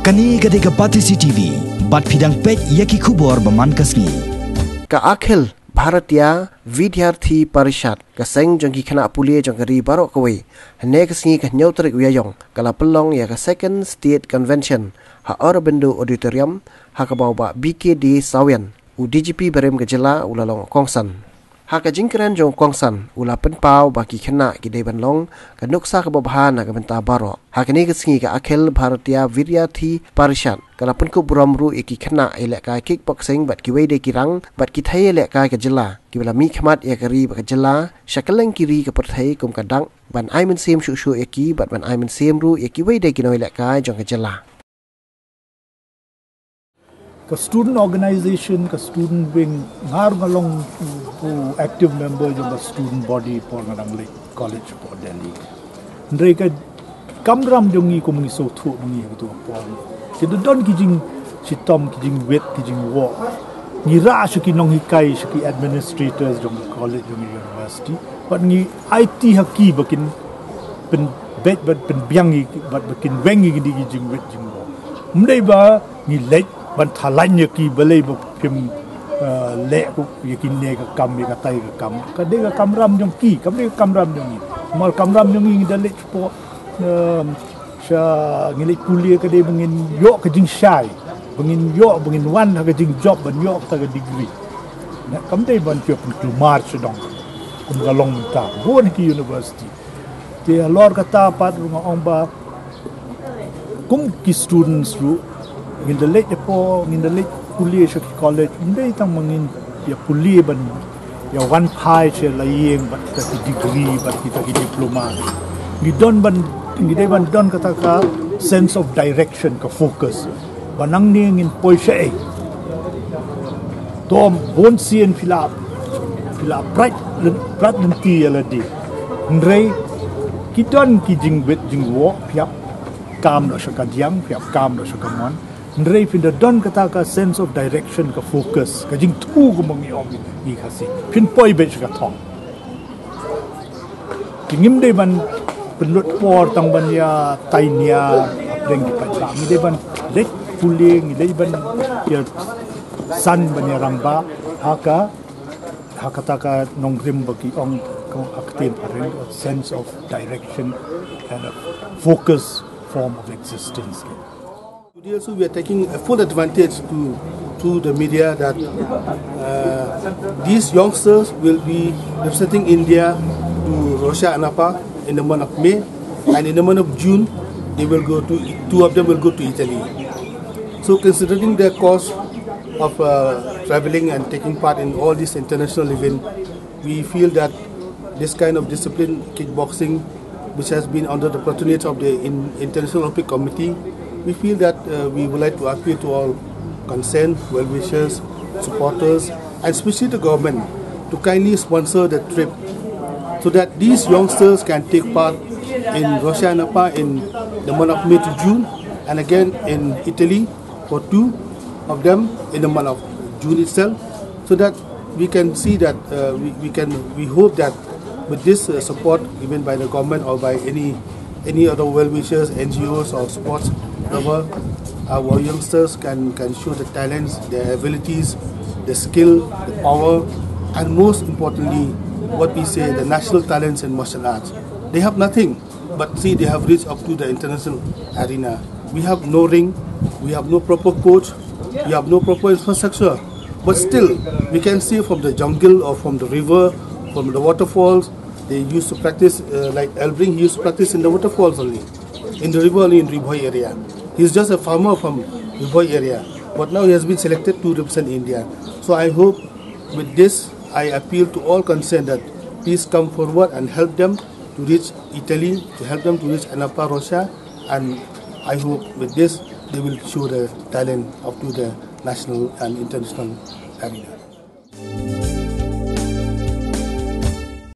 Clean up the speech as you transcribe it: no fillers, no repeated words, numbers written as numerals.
Kani gadega Batisi TV, bat pidang pet yaki kubor baman kasni. Ka akhil Bharatiya Vidyarthi Parishad ka seng jong ki khana pulie jong ri barok kawai hane kasni ka nyotrik wiayong kala pelong ya ka second state convention ha Aurobindo auditorium ha ka bawa BKD Sien u DGP berem ka Jylla ulalong Kongsan ha ka jingkran jong Kongsan ula penpau baki khana ki dei banlong ka nuksa ka babhan ka benta barok ha ka ni kasni ka akhil Bharatiya Vidyarthi Parishad kala penku buramru iki khana elek ka kickboxing bat ki wede kirang bat ki thai elek ka Jylla ki bala mi khmat ya kari ba Jylla shakaleng kiri ka perthai kum kadang ban ai men sem shu shu eki bat ban ai men sem ru eki wede ki noi elek ka jong ka Jylla ka student organization ka student wing ngar ngalong to active member of the student body for ngarang college for Delhi ndrei ka kamram jongi ko mungi so thu mungi to pon ti don kijing chitom kijing wet kijing wo ni ra shu ki nong hikai shu ki administrators jong college jong university but ni IT haki bakin pen bet but pen biangi but bakin wengi di kijing wet jing wo mdei ba ni lek ban thalanya ki balai ba pim le ku yakin ne ka kam ka tai ka kam ka de ka kamram jong ki kam de kamram jong ni mal kamram jong ni dalit po sha ngilek kuliah ka de bangin yo ka jing shai bangin yo bangin wan ka jing job ban yo ta ka degree na kam de ban pyo pun march dong kum ga long ta bon ki university te lor ka ta pat nga ong ba kum ki students ru in the late po in the late kuliah sa college hindi tang mangin ya kuliah ban ya one pie che la yeng bat ka degree bat kita ki diploma ni don ban ni dai ban don kata ka sense of direction ka focus banang ni ngin poi she tom bon Sien fila prat nanti ala di ndrei kidon ki jing wet jing wo piap kam no sa ka diang piap kam no sa ka mon ndrei fin da don kata ka sense of direction ka focus ka jing tu ko mangi om ni khasi fin poi be ka thong tingim de ban penlut por tang ban ya tainia apreng ki pa mi de ban let fuling de ban ya san ban ya rangba hakata ka nongrim baki ong ko active sense of direction and a focus form of existence. Also, we are taking a full advantage to the media that these youngsters will be representing India to Russia and Nepal in the month of May, and in the month of June, two of them will go to Italy. So, considering their cost of traveling and taking part in all these international events, we feel that this kind of discipline, kickboxing, which has been under the patronage of the International Olympic Committee, we feel that we would like to appeal to all concerned, well-wishers, supporters, and especially the government to kindly sponsor the trip so that these youngsters can take part in Russia and Nepal in the month of May to June, and again in Italy for two of them in the month of June itself, so that we can see that we hope that with this support given by the government or by any other well-wishers, NGOs or sports lover, our youngsters can show the talents, their abilities, the skill, the power, and most importantly, what we say, the national talents in martial arts. They have nothing, but see, they have reached up to the international arena. We have no ring, we have no proper coach, we have no proper infrastructure, but still, we can see from the jungle or from the river, from the waterfalls, they used to practice, like Elbring, he used to practice in the waterfalls only, in the river only in Ribhoi area. He's just a farmer from Ribhoi area, but now he has been selected to represent India. So I hope with this, I appeal to all concerned that please come forward and help them to reach Italy, to help them to reach Nepal, Russia, and I hope with this, they will show the talent up to the national and international arena.